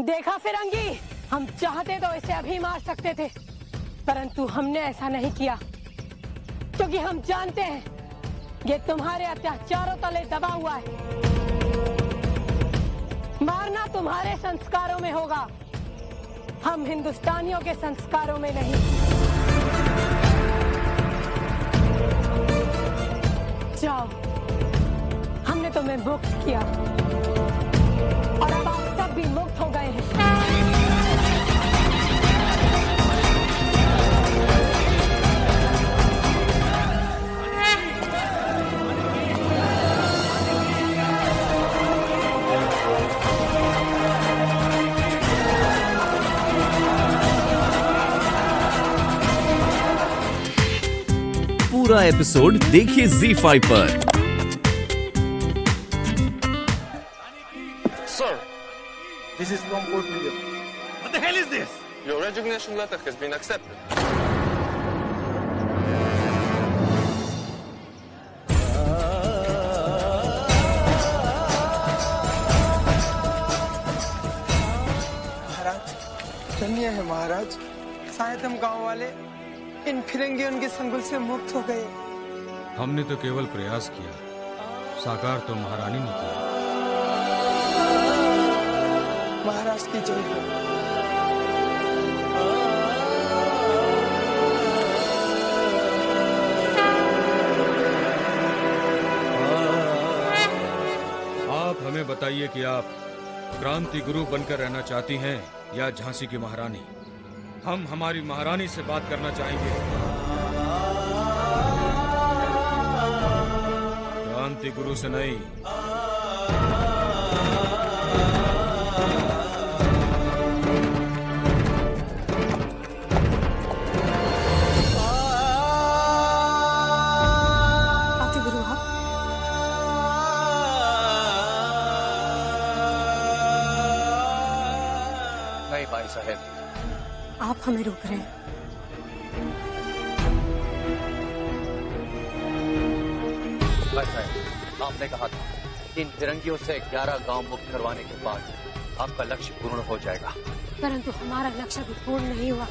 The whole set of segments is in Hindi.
देखा फिरंगी, हम चाहते तो इसे अभी मार सकते थे, परंतु हमने ऐसा नहीं किया क्योंकि हम जानते हैं ये तुम्हारे अत्याचारों तले दबा हुआ है। मारना तुम्हारे संस्कारों में होगा, हम हिंदुस्तानियों के संस्कारों में नहीं। जाओ, हमने तुम्हें मुक्त किया और अब आप सब भी मुक्त हो गए हैं। पूरा एपिसोड देखिए ZEE5 पर। Sir, this is from court video. What the hell is this? Your resignation letter has been accepted. महाराज, धन्य है महाराज। शायद हम गांव वाले इन फिरंगियों के संगुल से मुक्त हो गए। हमने तो केवल प्रयास किया, साकार तो महारानी ने किया। महाराज की जय हो। आप हमें बताइए कि आप क्रांति गुरु बनकर रहना चाहती हैं या झांसी की महारानी। हम हमारी महारानी से बात करना चाहेंगे। क्रांति गुरु से नहीं। क्रांति गुरु आप? नहीं भाई साहब, आप हमें रोक रहे हैं। भाई साहब, आपने कहा था इन फिरंगियों से 11 गांव मुक्त करवाने के बाद आपका लक्ष्य पूर्ण हो जाएगा। परंतु हमारा लक्ष्य भी पूर्ण नहीं हुआ,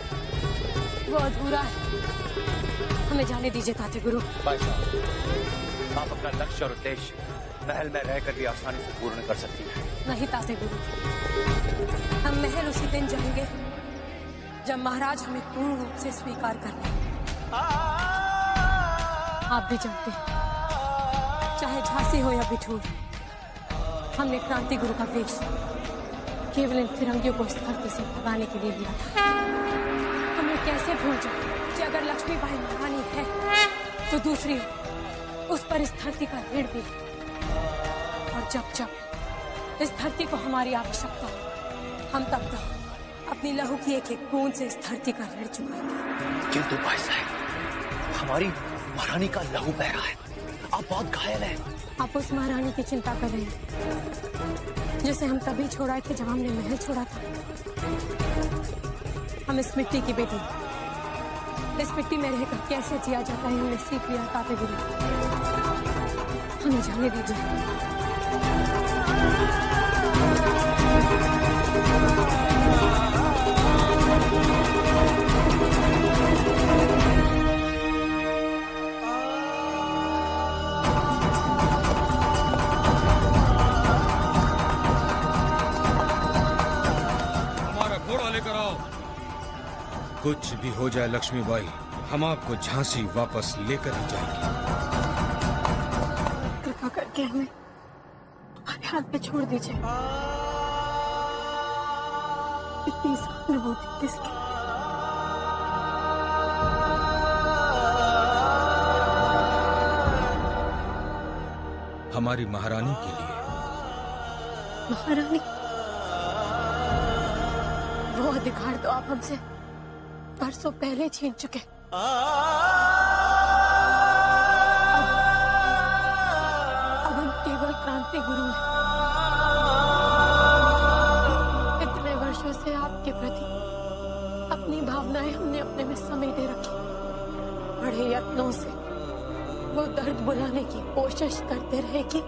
वो अधूरा है। हमें जाने दीजिए ताते गुरु। भाई साहब, आप अपना लक्ष्य और उद्देश्य महल में रहकर भी आसानी से पूर्ण कर सकती हैं। नहीं ताते गुरु, हम महल उसी दिन जाएंगे जब महाराज हमें पूर्ण रूप से स्वीकार कर लें। आप भी जानते हैं, चाहे झांसी हो या बिठूर, हमने क्रांति गुरु का वेश केवल इन फिरंगियों को इस धरती से भगाने के लिए लिया था। हमें कैसे भूल जाए कि अगर लक्ष्मीबाई महारानी है तो दूसरी उस पर इस धरती का ऋण भी है, और जब जब इस धरती को हमारी आवश्यकता हो, हम तब तक अपनी लहू की एक एक बूंद से इस धरती का ऋण चुकाएंगे। किंतु भाई साहब, हमारी महारानी का लहू बह रहा है, आप बहुत घायल हैं। आप उस महारानी की चिंता कर रहे हैं जिसे हम तभी छोड़ा थे जब हमने महल छोड़ा था। हम इस मिट्टी की बेटी, इस मिट्टी में रहकर कैसे जिया जाता है हमने सीख लिया ताते गुरु। हमें जाने दीजिए। लेकर आओ। कुछ भी हो जाए लक्ष्मीबाई, हम आपको झांसी वापस लेकर ही जाएंगे। कृपा करके हमें हमारे हाथ पे छोड़ दीजिए। इतनी सहानुभूति किसकी? हमारी महारानी के लिए। महारानी? वो अधिकार तो आप हमसे बरसों पहले छीन चुके। अब हम केवल क्रांति गुरु हैं। इतने वर्षों से आपके प्रति अपनी भावनाएं हमने अपने में समेटे रखी। बड़े यत्नों से वो दर्द बुलाने की कोशिश करते रहे कि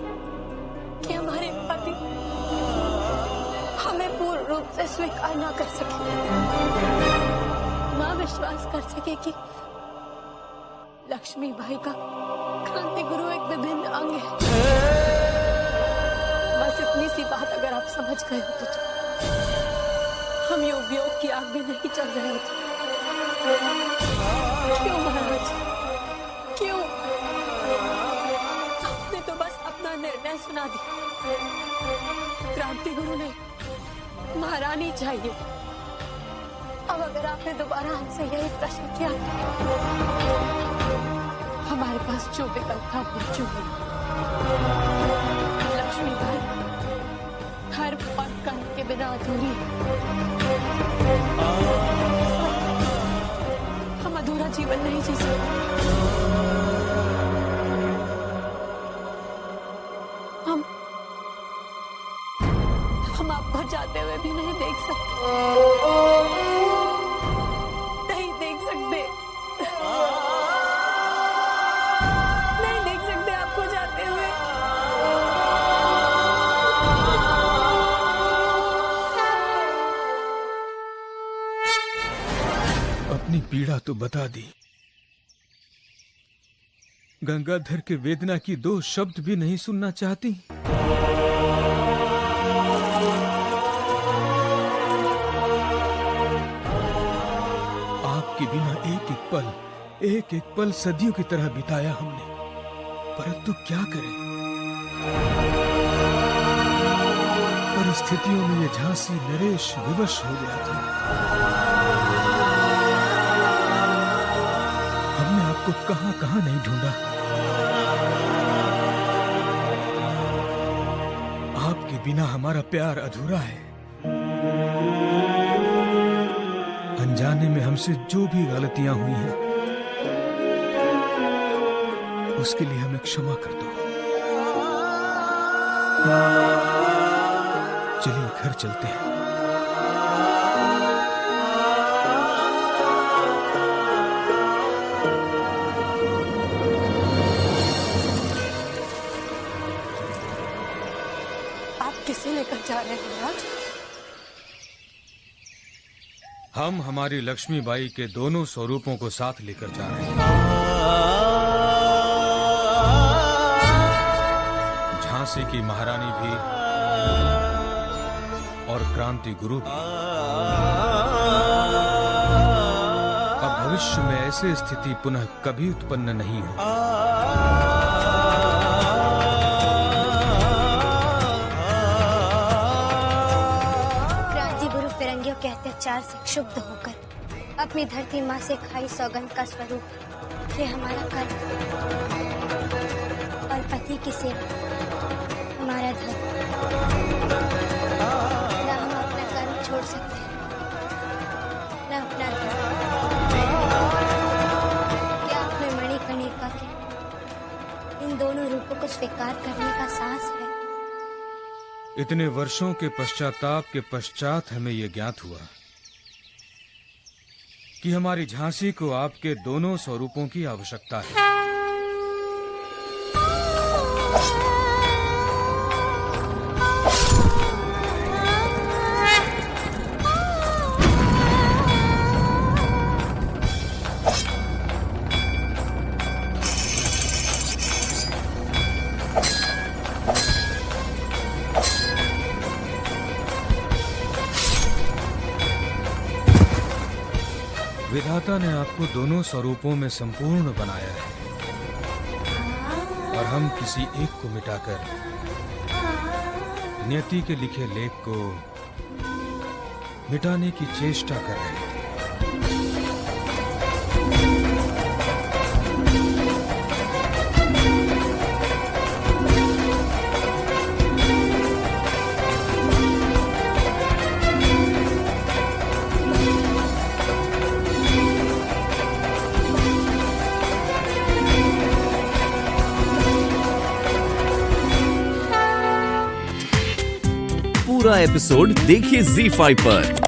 हमारे पति हमें पूर्ण रूप से स्वीकार ना कर सके, ना विश्वास कर सके कि लक्ष्मी बाई का क्रांति गुरु एक विभिन्न अंग है। बस इतनी सी बात अगर आप समझ गए होते तो हम योग वियोग की आग में नहीं चल रहे होते। क्यों महाराज, क्यों? आपने तो बस अपना निर्णय सुना दिया। क्रांति गुरु ने महारानी चाहिए। अब अगर आपने दोबारा हमसे यही प्रश्न किया, हमारे पास जो विकल्प था वो चुन लिया। लक्ष्मी बाई धर्म और कर्म के बिना अधूरी है। हम अधूरा जीवन नहीं जी सकते। हम आपको जाते हुए भी नहीं देख सकते, नहीं देख सकते, नहीं देख सकते आपको जाते हुए। अपनी पीड़ा तो बता दी, गंगाधर के वेदना की दो शब्द भी नहीं सुनना चाहती। आपके बिना एक एक पल सदियों की तरह बिताया हमने, परंतु क्या करें, परिस्थितियों में ये झांसी नरेश विवश हो गया था। हमने आपको कहां कहां नहीं ढूंढा। आपके बिना हमारा प्यार अधूरा है। अनजाने में हमसे जो भी गलतियां हुई हैं, उसके लिए हमें क्षमा कर दो। चलिए घर चलते हैं। आप किसे लेकर जा रहे हैं महाराज? हम हमारी लक्ष्मी बाई के दोनों स्वरूपों को साथ लेकर जा रहे हैं। झांसी की महारानी भी और क्रांति गुरु भी। अब भविष्य में ऐसी स्थिति पुनः कभी उत्पन्न नहीं हो। क्रांति गुरु फिरंगियों के अत्याचार से क्षुब्ध होकर अपनी धरती माँ से खाई सौगंध का स्वरूप ये हमारा कर्म और पति की सेवा हमारा धर्म। ना हम अपना कर्म छोड़ सकते हैं, ना अपना धर्म। क्या आपने मणिकर्णिका के इन दोनों रूपों को स्वीकार करने का साहस है? इतने वर्षों के पश्चाताप के पश्चात हमें यह ज्ञात हुआ कि हमारी झांसी को आपके दोनों स्वरूपों की आवश्यकता है। विधाता ने आपको दोनों स्वरूपों में संपूर्ण बनाया है और हम किसी एक को मिटाकर नियति के लिखे लेख को मिटाने की चेष्टा कर रहे थे। पूरा एपिसोड देखिए ZEE5 पर।